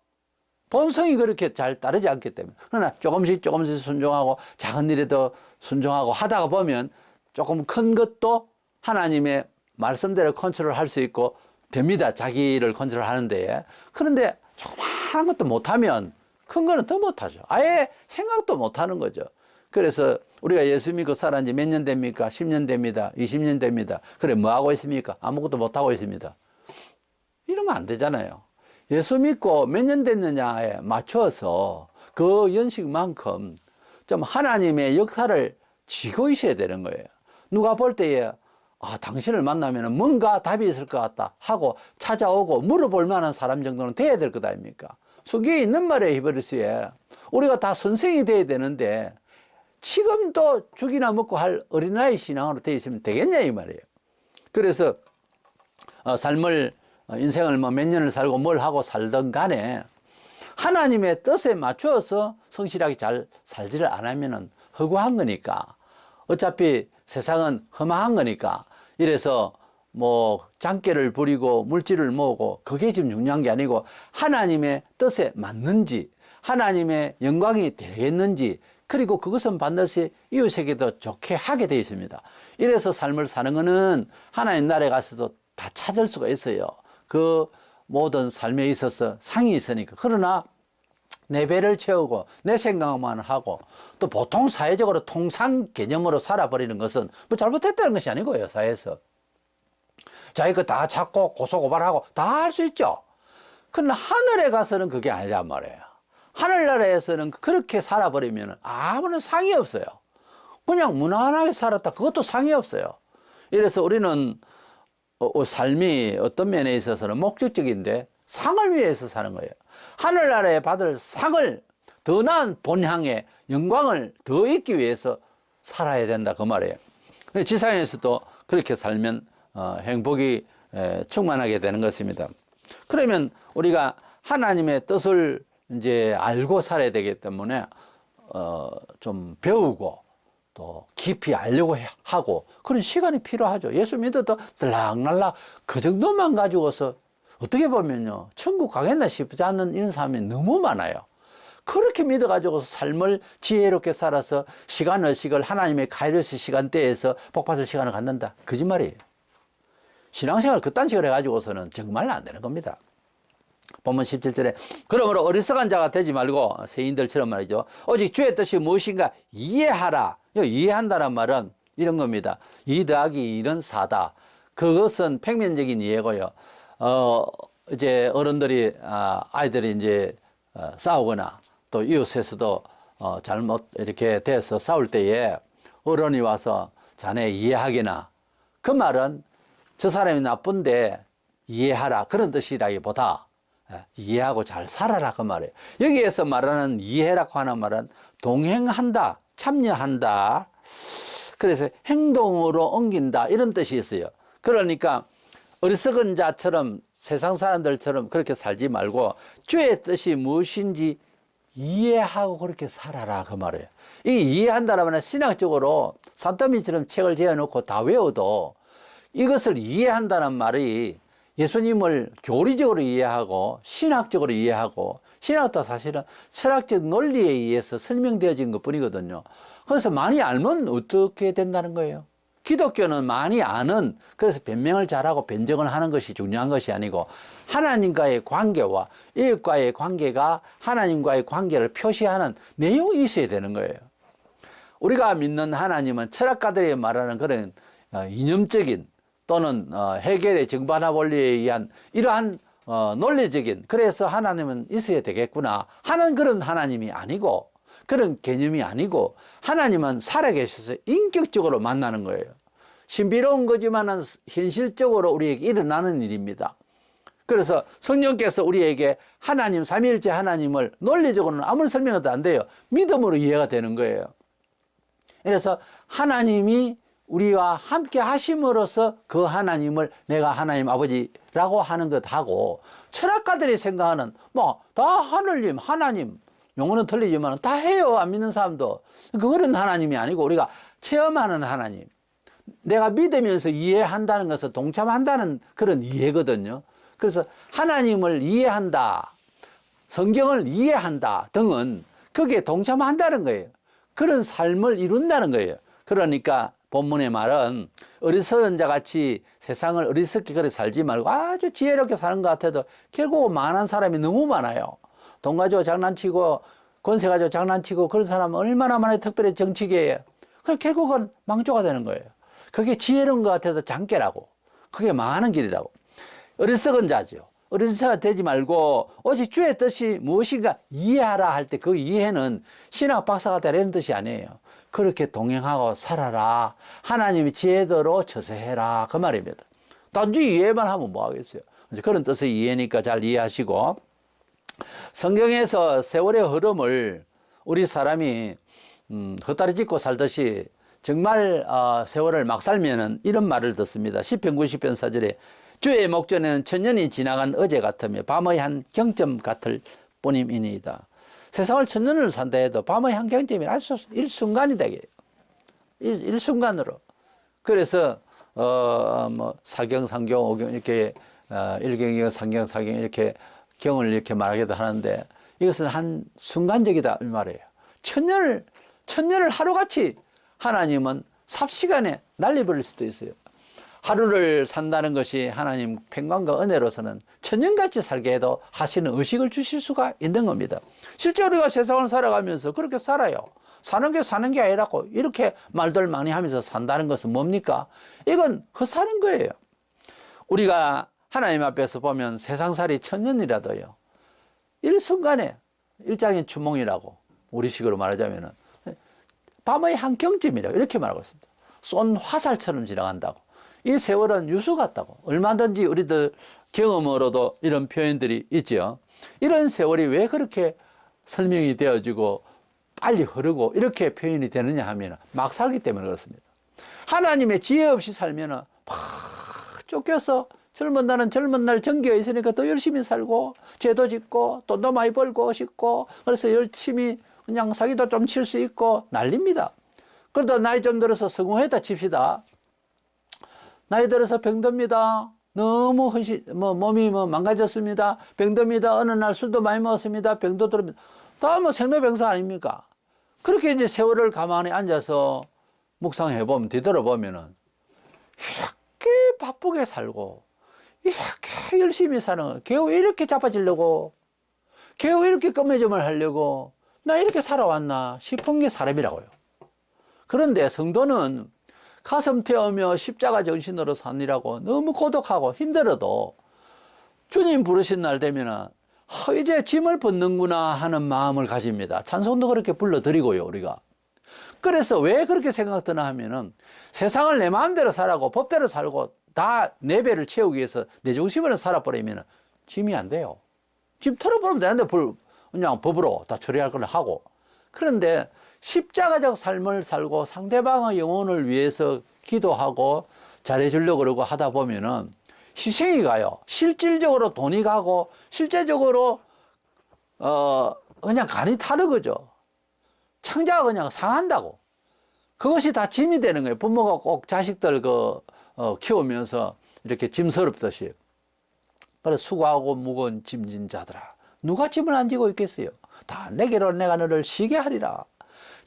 본성이 그렇게 잘 따르지 않기 때문에. 그러나 조금씩 순종하고, 작은 일에도 순종하고 하다가 보면 조금 큰 것도 하나님의 말씀대로 컨트롤할 수 있고 됩니다. 자기를 컨트롤 하는데. 그런데 조그마한 것도 못하면 큰 거는 더 못하죠. 아예 생각도 못하는 거죠. 그래서 우리가 예수 믿고 살아난 지 몇 년 됩니까? 10년 됩니다. 20년 됩니다. 그래, 뭐 하고 있습니까? 아무것도 못하고 있습니다. 이러면 안 되잖아요. 예수 믿고 몇 년 됐느냐에 맞춰서 그 연식만큼 좀 하나님의 역사를 쥐고 있어야 되는 거예요. 누가 볼 때에 당신을 만나면 뭔가 답이 있을 것 같다 하고 찾아오고 물어볼 만한 사람 정도는 돼야 될 것 아닙니까? 성경에 있는 말이에요. 히브리서에. 우리가 다 선생이 돼야 되는데 지금도 죽이나 먹고 할 어린아이 신앙으로 되어 있으면 되겠냐 이 말이에요. 그래서 인생을 뭐 몇 년을 살고 뭘 하고 살던 간에 하나님의 뜻에 맞추어서 성실하게 잘 살지를 않으면 허구한 거니까, 어차피 세상은 험한 거니까, 이래서 뭐 장깨를 부리고 물질을 모으고 그게 지금 중요한 게 아니고 하나님의 뜻에 맞는지, 하나님의 영광이 되겠는지, 그리고 그것은 반드시 이웃에게도 좋게 하게 되어 있습니다. 이래서 삶을 사는 거는 하나님 나라에 가서도 다 찾을 수가 있어요. 그 모든 삶에 있어서 상이 있으니까. 그러나 내 배를 채우고 내 생각만 하고 또 보통 사회적으로 통상 개념으로 살아버리는 것은 뭐 잘못했다는 것이 아니고요. 사회에서 자기 거 다 찾고 고소고발하고 다 할 수 있죠. 그러나 하늘에 가서는 그게 아니란 말이에요. 하늘나라에서는 그렇게 살아버리면 아무런 상이 없어요. 그냥 무난하게 살았다, 그것도 상이 없어요. 이래서 우리는 삶이 어떤 면에 있어서는 목적적인데 상을 위해서 사는 거예요. 하늘나라에 받을 상을, 더 나은 본향의 영광을 더 있기 위해서 살아야 된다, 그 말이에요. 지상에서도 그렇게 살면 행복이 충만하게 되는 것입니다. 그러면 우리가 하나님의 뜻을 이제 알고 살아야 되기 때문에 좀 배우고 또 깊이 알려고 하고 그런 시간이 필요하죠. 예수 믿어도 들락날락 그 정도만 가지고서 어떻게 보면요, 천국 가겠나 싶지 않는 이런 사람이 너무 많아요. 그렇게 믿어가지고 삶을 지혜롭게 살아서 시간 의식을 하나님의 카이로스 시간대에서 복받을 시간을 갖는다, 거짓말이에요. 신앙생활 그딴 식으로 해가지고서는 정말 안 되는 겁니다. 본문 17절에 그러므로 어리석은 자가 되지 말고 세인들처럼 말이죠, 오직 주의 뜻이 무엇인가 이해하라. 이해한다는 말은 이런 겁니다. 2 더하기 2는 4다. 그것은 평면적인 이해고요. 이제 어른들이 아이들이 이제 싸우거나 또 이웃에서도 잘못 이렇게 돼서 싸울 때에 어른이 와서 자네 이해하기나, 그 말은 저 사람이 나쁜데 이해하라, 그런 뜻이라기보다 이해하고 잘 살아라, 그 말이에요. 여기에서 말하는 이해라고 하는 말은 동행한다, 참여한다, 그래서 행동으로 옮긴다 이런 뜻이 있어요. 그러니까 어리석은 자처럼 세상 사람들처럼 그렇게 살지 말고 주의 뜻이 무엇인지 이해하고 그렇게 살아라 그 말이에요. 이 이해한다라면 신학적으로 산더미처럼 책을 재어놓고 다 외워도 이것을 이해한다는 말이 예수님을 교리적으로 이해하고 신학적으로 이해하고 신학도 사실은 철학적 논리에 의해서 설명되어진 것 뿐이거든요. 그래서 많이 알면 어떻게 된다는 거예요? 기독교는 많이 아는, 그래서 변명을 잘하고 변증을 하는 것이 중요한 것이 아니고 하나님과의 관계와 이웃과의 관계가 하나님과의 관계를 표시하는 내용이 있어야 되는 거예요. 우리가 믿는 하나님은 철학가들이 말하는 그런 이념적인 또는 해결의 정반합 원리에 의한 이러한 논리적인, 그래서 하나님은 있어야 되겠구나 하는 그런 하나님이 아니고, 그런 개념이 아니고, 하나님은 살아계셔서 인격적으로 만나는 거예요. 신비로운 거지만은 현실적으로 우리에게 일어나는 일입니다. 그래서 성령께서 우리에게 하나님, 삼위일체 하나님을 논리적으로는 아무리 설명해도 안 돼요. 믿음으로 이해가 되는 거예요. 그래서 하나님이 우리와 함께 하심으로써 그 하나님을 내가 하나님 아버지라고 하는 것하고, 철학가들이 생각하는 다 하늘님, 하나님, 용어는 틀리지만 다 해요. 안 믿는 사람도. 그런 하나님이 아니고 우리가 체험하는 하나님, 내가 믿으면서 이해한다는 것을 동참한다는 그런 이해거든요. 그래서 하나님을 이해한다, 성경을 이해한다 등은 거기에 동참한다는 거예요. 그런 삶을 이룬다는 거예요. 그러니까 본문의 말은 어리석은 자같이 세상을 어리석게 그래 살지 말고 아주 지혜롭게 사는 것 같아도 결국 망하는 사람이 너무 많아요. 돈 가지고 장난치고 권세 가지고 장난치고 그런 사람은 얼마나 많아요. 특별히 정치계에. 그럼 결국은 망조가 되는 거예요. 그게 지혜로운 것 같아도 장깨라고. 그게 망하는 길이라고. 어리석은 자죠. 어리석은 자가 되지 말고 오직 주의 뜻이 무엇인가 이해하라 할 때 그 이해는 신학 박사가 되라는 뜻이 아니에요. 그렇게 동행하고 살아라. 하나님이 지혜대로 처세해라. 그 말입니다. 단지 이해만 하면 뭐 하겠어요. 그런 뜻의 이해니까 잘 이해하시고, 성경에서 세월의 흐름을 우리 사람이 헛다리 짚고 살듯이 정말 세월을 막 살면은 이런 말을 듣습니다. 시편 90편 4절에 주의 목전에는 천년이 지나간 어제 같으며 밤의 한 경점 같을 뿐임이니이다. 세상을 천년을 산다 해도 밤의 한 경점이 아주 일순간이다. 일순간으로. 그래서 사경, 상경, 오경 이렇게 일경이경, 상경, 사경 이렇게 경을 이렇게 말하기도 하는데 이것은 한 순간적이다 이 말이에요. 천년을 하루같이 하나님은 삽시간에 날려버릴 수도 있어요. 하루를 산다는 것이 하나님 평강과 은혜로서는 천년같이 살게 해도 하시는 의식을 주실 수가 있는 겁니다. 실제 우리가 세상을 살아가면서 그렇게 살아요. 사는 게 아니라고 이렇게 말들 많이 하면서 산다는 것은 뭡니까? 이건 헛사는 거예요. 우리가 하나님 앞에서 보면 세상살이 천년이라도요, 일순간에 일장의 추몽이라고 우리식으로 말하자면은 밤의 한 경쯤이라고 이렇게 말하고 있습니다. 쏜 화살처럼 지나간다고. 이 세월은 유수 같다고. 얼마든지 우리들 경험으로도 이런 표현들이 있죠. 이런 세월이 왜 그렇게 설명이 되어지고 빨리 흐르고 이렇게 표현이 되느냐 하면 막 살기 때문에 그렇습니다. 하나님의 지혜 없이 살면 막 쫓겨서 젊은 날 정기가 있으니까 더 열심히 살고 죄도 짓고 돈도 많이 벌고 싶고 그래서 열심히 그냥 사기도 좀 칠 수 있고 난립니다. 그러다 나이 좀 들어서 성공했다 칩시다. 나이 들어서 병듭니다. 너무 몸이 망가졌습니다. 병듭니다. 어느 날 술도 많이 먹었습니다. 병도 들습니다. 다 생로병사 아닙니까? 그렇게 이제 세월을 가만히 앉아서 묵상해 보면 뒤돌아보면은 이렇게 바쁘게 살고 이렇게 열심히 사는 거, 겨우 이렇게 자빠지려고, 겨우 이렇게 껌매점을 하려고 나 이렇게 살아왔나 싶은 게 사람이라고요. 그런데 성도는 가슴 태우며 십자가 정신으로 사느라고 너무 고독하고 힘들어도 주님 부르신 날 되면은 이제 짐을 벗는구나 하는 마음을 가집니다. 찬송도 그렇게 불러드리고요, 우리가. 그래서 왜 그렇게 생각드나 하면은 세상을 내 마음대로 살라고 법대로 살고 다 내 배를 채우기 위해서 내 중심으로 살아버리면 짐이 안 돼요. 짐 털어버리면 되는데 그냥 법으로 다 처리할 걸 하고. 그런데 십자가적 삶을 살고 상대방의 영혼을 위해서 기도하고 잘해주려고 그러고 하다 보면은 희생이 가요. 실질적으로 돈이 가고 실제적으로 그냥 간이 타는 거죠. 창자가 그냥 상한다고. 그것이 다 짐이 되는 거예요. 부모가 꼭 자식들 키우면서 이렇게 짐스럽듯이. 그래서 수고하고 무거운 짐진 자들아, 누가 짐을 안 지고 있겠어요? 다 내게로 내가 너를 쉬게 하리라.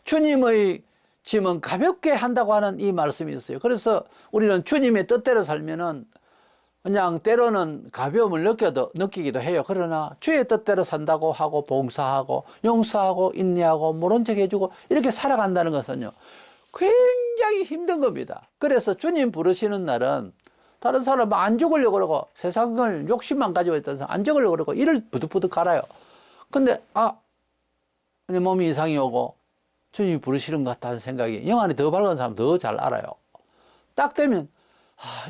주님의 짐은 가볍게 한다고 하는 이 말씀이 있어요. 그래서 우리는 주님의 뜻대로 살면은 그냥 때로는 가벼움을 느끼기도 해요. 그러나 주의 뜻대로 산다고 하고 봉사하고 용서하고 인내하고 모른 척 해주고 이렇게 살아간다는 것은요, 굉장히 힘든 겁니다. 그래서 주님 부르시는 날은 다른 사람 안 죽으려고 그러고 세상을 욕심만 가지고 있던 사람 안 죽으려고 그러고 이를 부득부득 갈아요. 근데 그냥 몸이 이상이 오고 주님이 부르시는 것 같다는 생각이, 영 안에 더 밝은 사람 더 잘 알아요. 딱 되면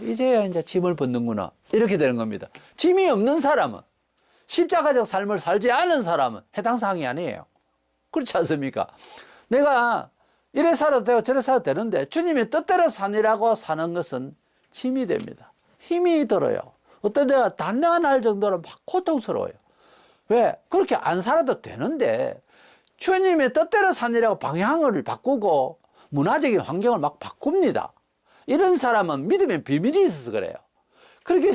이제야 이제 짐을 벗는구나 이렇게 되는 겁니다. 짐이 없는 사람은, 십자가적 삶을 살지 않은 사람은 해당 사항이 아니에요. 그렇지 않습니까? 내가 이래 살아도 되고 저래 살아도 되는데 주님의 뜻대로 사니라고 사는 것은 짐이 됩니다. 힘이 들어요. 어떤 데가 단내가 날 정도로 막 고통스러워요. 왜? 그렇게 안 살아도 되는데 주님의 뜻대로 사니라고 방향을 바꾸고 문화적인 환경을 막 바꿉니다. 이런 사람은 믿음의 비밀이 있어서 그래요. 그렇게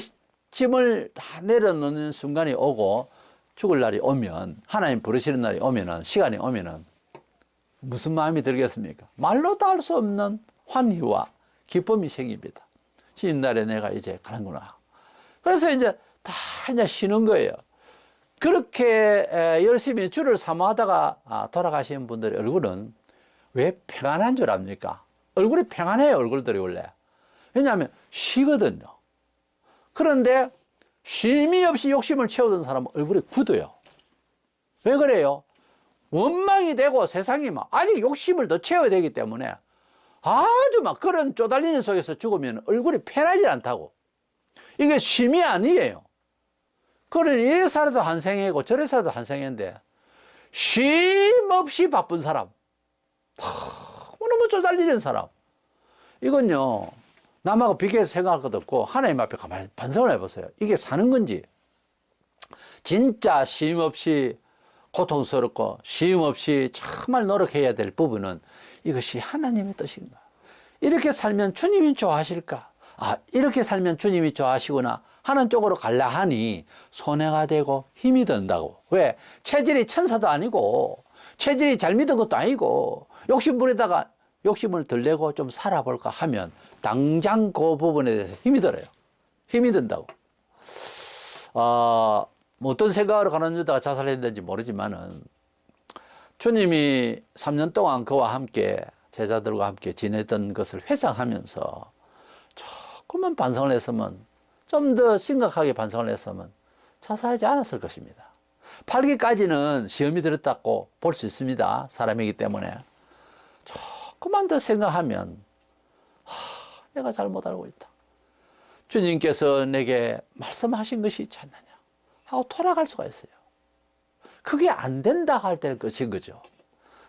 짐을 다 내려놓는 순간이 오고 죽을 날이 오면, 하나님 부르시는 날이 오면은, 시간이 오면은 무슨 마음이 들겠습니까? 말로도 할 수 없는 환희와 기쁨이 생깁니다. 주님날에 내가 이제 가는구나. 그래서 이제 다 이제 쉬는 거예요. 그렇게 열심히 주를 사모하다가 돌아가신 분들의 얼굴은 왜 평안한 줄 압니까? 얼굴이 평안해요, 얼굴들이 원래. 왜냐하면 쉬거든요. 그런데 쉼이 없이 욕심을 채우던 사람은 얼굴이 굳어요. 왜 그래요? 원망이 되고 세상이 막 아직 욕심을 더 채워야 되기 때문에 아주 막 그런 쪼달리는 속에서 죽으면 얼굴이 편하지 않다고. 이게 쉼이 아니에요. 그러니 이래 살아도 한 생애고 저래 살아도 한 생애인데 쉼 없이 바쁜 사람, 너무 쪼달리는 사람, 이건요 남하고 비교해서 생각할 것도 없고 하나님 앞에 가만히 반성을 해보세요. 이게 사는 건지. 진짜 쉼 없이 고통스럽고 쉼 없이 정말 노력해야 될 부분은 이것이 하나님의 뜻인가. 이렇게 살면 주님이 좋아하실까? 이렇게 살면 주님이 좋아하시구나 하는 쪽으로 갈라 하니 손해가 되고 힘이 든다고. 왜? 체질이 천사도 아니고 체질이 잘 믿은 것도 아니고 욕심 부리다가 욕심을 덜 내고 좀 살아볼까 하면 당장 그 부분에 대해서 힘이 들어요. 힘이 든다고. 뭐 어떤 생각으로 가난유다가 자살했는지 모르지만은 주님이 3년 동안 그와 함께 제자들과 함께 지냈던 것을 회상하면서 조금만 반성을 했으면, 좀 더 심각하게 반성을 했으면 자살하지 않았을 것입니다. 8기까지는 시험이 들었다고 볼 수 있습니다. 사람이기 때문에. 조금만 더 생각하면 내가 잘못 알고 있다. 주님께서 내게 말씀하신 것이 있지 않느냐 하고 돌아갈 수가 있어요. 그게 안 된다 할 때는 끝인 거죠.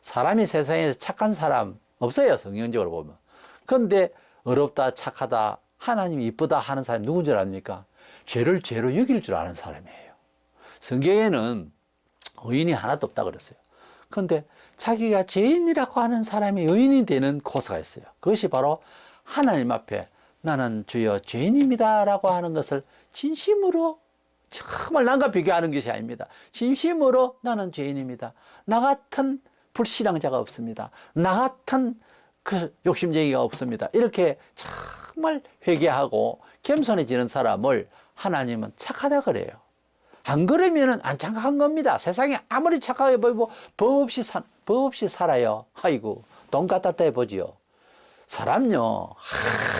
사람이 세상에서 착한 사람 없어요, 성경적으로 보면. 그런데 어렵다, 착하다, 하나님이 이쁘다 하는 사람이 누군 줄 압니까? 죄를 죄로 여길 줄 아는 사람이에요. 성경에는 의인이 하나도 없다 그랬어요. 그런데 자기가 죄인이라고 하는 사람이 의인이 되는 코스가 있어요. 그것이 바로 하나님 앞에 나는 주여 죄인입니다 라고 하는 것을 진심으로, 정말 남과 비교하는 것이 아닙니다. 진심으로 나는 죄인입니다. 나 같은 불신앙자가 없습니다. 나 같은 그 욕심쟁이가 없습니다. 이렇게 정말 회개하고 겸손해지는 사람을 하나님은 착하다 그래요. 안 그러면은 안 착한 겁니다. 세상에 아무리 착하게 보이고 법 없이 살아요. 아이고, 돈 갖다 대보지요. 사람요,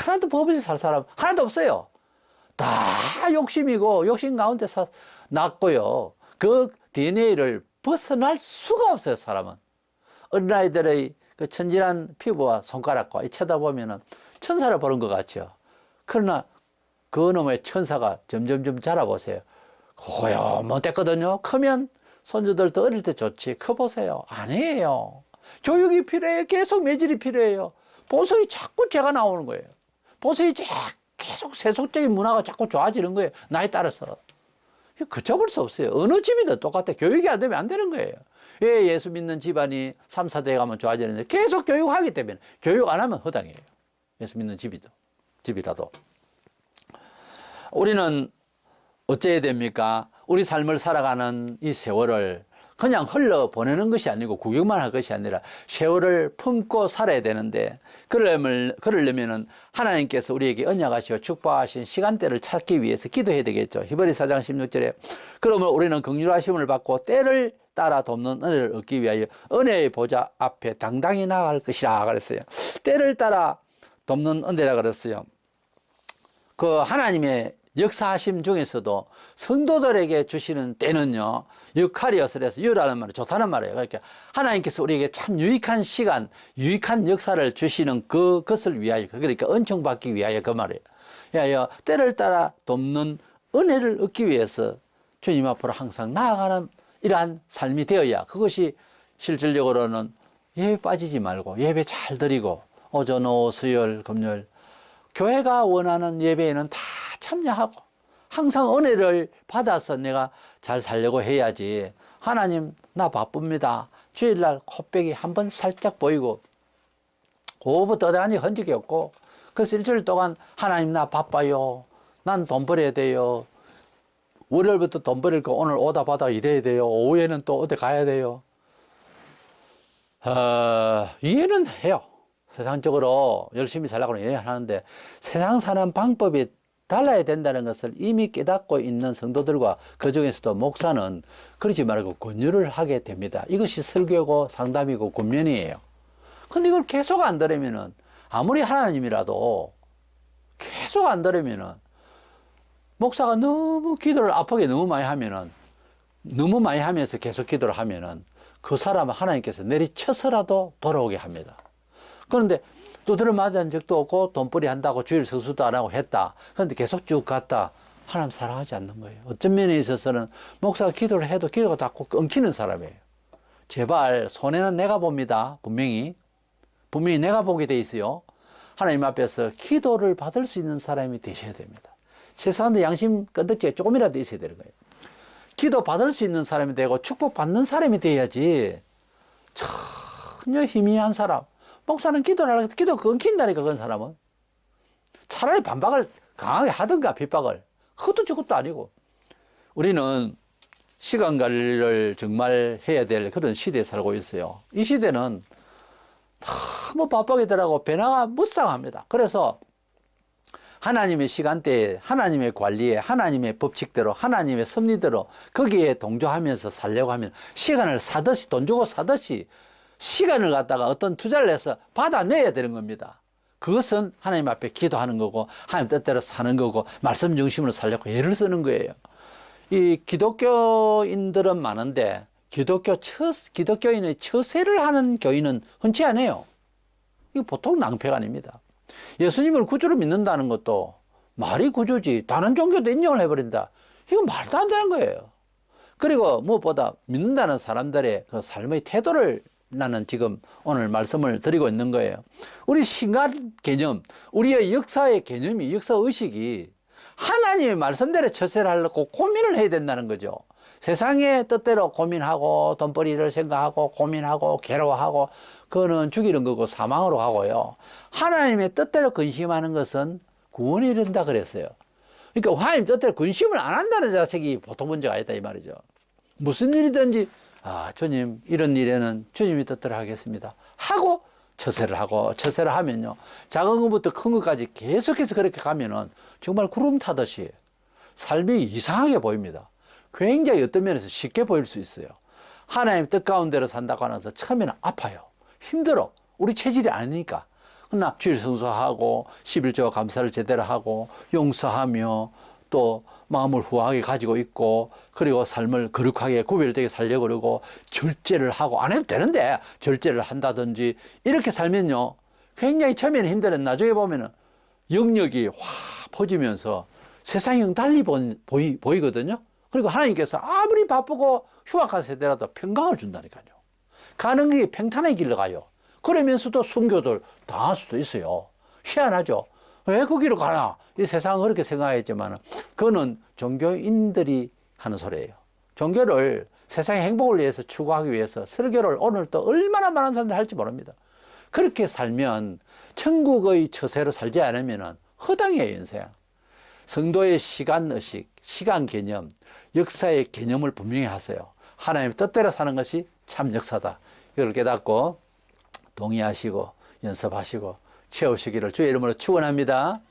하나도 법 없이 살 사람 하나도 없어요. 다 욕심이고 욕심 가운데 났고요. 그 DNA를 벗어날 수가 없어요, 사람은. 어린아이들의 그 천진한 피부와 손가락과 쳐다보면은 천사를 보는 것 같죠. 그러나 그 놈의 천사가 점점점 자라보세요. 그거요 못됐거든요. 크면 손주들도 어릴 때 좋지. 커보세요. 아니에요. 교육이 필요해요. 계속 매질이 필요해요. 보석이 자꾸 죄가 나오는 거예요. 보석이 계속 세속적인 문화가 자꾸 좋아지는 거예요. 나이에 따라서. 그쳐볼 수 없어요. 어느 집이든 똑같아. 교육이 안 되면 안 되는 거예요. 왜 예수 믿는 집안이 3, 4대에 가면 좋아지는지 계속 교육하기 때문에 교육 안 하면 허당해요. 예수 믿는 집이라도. 우리는 어째야 됩니까? 우리 삶을 살아가는 이 세월을 그냥 흘러보내는 것이 아니고 구경만 할 것이 아니라 세월을 품고 살아야 되는데 그러려면 하나님께서 우리에게 언약하시고 축복하신 시간대를 찾기 위해서 기도해야 되겠죠. 히브리 4장 16절에 그러면 우리는 긍휼하심을 받고 때를 따라 돕는 은혜를 얻기 위하여 은혜의 보좌 앞에 당당히 나아갈 것이라 그랬어요. 때를 따라 돕는 은혜라 그랬어요. 그 하나님의 역사하심 중에서도 성도들에게 주시는 때는요, 유카리오스에서 유라는 말은 좋다는 말이에요. 그러니까 하나님께서 우리에게 참 유익한 시간, 유익한 역사를 주시는 그것을 위하여, 그러니까 은총받기 위하여 그 말이에요. 위하여 때를 따라 돕는 은혜를 얻기 위해서 주님 앞으로 항상 나아가는 이러한 삶이 되어야 그것이 실질적으로는 예배 빠지지 말고 예배 잘 드리고 오전, 오후, 수요일, 금요일 교회가 원하는 예배에는 다 참여하고 항상 은혜를 받아서 내가 잘 살려고 해야지. 하나님 나 바쁩니다. 주일날 코빼기 한번 살짝 보이고 그거부터 어디 흔적이 없고 그래서 일주일 동안 하나님 나 바빠요. 난 돈 벌어야 돼요. 월요일부터 돈 벌일 거 오늘 오다 받아 일해야 돼요. 오후에는 또 어디 가야 돼요. 이해는 해요. 세상적으로 열심히 살라고는 이해하는데 세상 사는 방법이 달라야 된다는 것을 이미 깨닫고 있는 성도들과 그 중에서도 목사는 그러지 말고 권유를 하게 됩니다. 이것이 설교고 상담이고 권면이에요. 근데 이걸 계속 안 들으면은 아무리 하나님이라도 계속 안 들으면은 목사가 너무 기도를 아프게 너무 많이 하면은 너무 많이 하면서 계속 기도를 하면은 그 사람은 하나님께서 내리쳐서라도 돌아오게 합니다. 그런데 두드려 맞은 적도 없고 돈벌이 한다고 주일 서수도 안 하고 했다. 그런데 계속 쭉 갔다. 하나님 사랑하지 않는 거예요. 어떤 면에 있어서는 목사가 기도를 해도 기도가 자꾸 끊기는 사람이에요. 제발 손해는 내가 봅니다. 분명히 내가 보게 돼 있어요. 하나님 앞에서 기도를 받을 수 있는 사람이 되셔야 됩니다. 최소한도 양심 건덕지가 조금이라도 있어야 되는 거예요. 기도 받을 수 있는 사람이 되고 축복 받는 사람이 돼야지. 전혀 희미한 사람. 목사는 기도를 하려고 해도 기도가 끊긴다니까, 그런 사람은. 차라리 반박을 강하게 하든가, 핍박을. 그것도 저것도 아니고. 우리는 시간 관리를 정말 해야 될 그런 시대에 살고 있어요. 이 시대는 너무 바쁘게더라고 변화가 무쌍합니다. 그래서 하나님의 시간대에, 하나님의 관리에, 하나님의 법칙대로, 하나님의 섭리대로 거기에 동조하면서 살려고 하면 시간을 사듯이, 돈 주고 사듯이 시간을 갖다가 어떤 투자를 해서 받아내야 되는 겁니다. 그것은 하나님 앞에 기도하는 거고 하나님 뜻대로 사는 거고 말씀 중심으로 살려고 애를 쓰는 거예요. 이 기독교인들은 많은데 기독교인의 처세를 하는 교인은 흔치 않아요. 이거 보통 낭패가 아닙니다. 예수님을 구주로 믿는다는 것도 말이 구주지 다른 종교도 인정을 해버린다. 이거 말도 안 되는 거예요. 그리고 무엇보다 믿는다는 사람들의 그 삶의 태도를 나는 지금 오늘 말씀을 드리고 있는 거예요. 우리 신간 개념, 우리의 역사의 개념이, 역사의식이 하나님의 말씀대로 처세를 하려고 고민을 해야 된다는 거죠. 세상의 뜻대로 고민하고 돈벌이를 생각하고 고민하고 괴로워하고 그거는 죽이는 거고 사망으로 가고요. 하나님의 뜻대로 근심하는 것은 구원에 이른다 그랬어요. 그러니까 하나님 뜻대로 근심을 안 한다는 자식이 보통 문제가 아니다 이 말이죠. 무슨 일이든지 주님 이런 일에는 주님이 뜻대로 하겠습니다 하고 처세를 하면요 작은 것부터 큰 것까지 계속해서 그렇게 가면은 정말 구름 타듯이 삶이 이상하게 보입니다. 굉장히 어떤 면에서 쉽게 보일 수 있어요. 하나님 뜻 가운데로 산다고 하면서 처음에는 아파요. 힘들어. 우리 체질이 아니니까. 그러나 주일 성수하고 11조 감사를 제대로 하고 용서하며 또 마음을 후하게 가지고 있고 그리고 삶을 거룩하게 구별되게 살려고 그러고 절제를 하고 안 해도 되는데 절제를 한다든지 이렇게 살면요 굉장히 처음에는 힘들었는데 나중에 보면은 영역이 확 퍼지면서 세상이 달리 보이거든요. 그리고 하나님께서 아무리 바쁘고 휴학한 세대라도 평강을 준다니까요. 가는 게 평탄의 길로 가요. 그러면서도 순교들 당할 수도 있어요. 희한하죠. 왜 그 길로 가나? 이 세상은 그렇게 생각했지만 그거는 종교인들이 하는 소리예요. 종교를 세상의 행복을 위해서 추구하기 위해서 설교를 오늘 또 얼마나 많은 사람들이 할지 모릅니다. 그렇게 살면 천국의 처세로 살지 않으면 허당이에요, 인생. 성도의 시간의식, 시간 개념, 역사의 개념을 분명히 하세요. 하나님의 뜻대로 사는 것이 참 역사다. 이걸 깨닫고 동의하시고 연습하시고 채우시기를 주의 이름으로 축원합니다.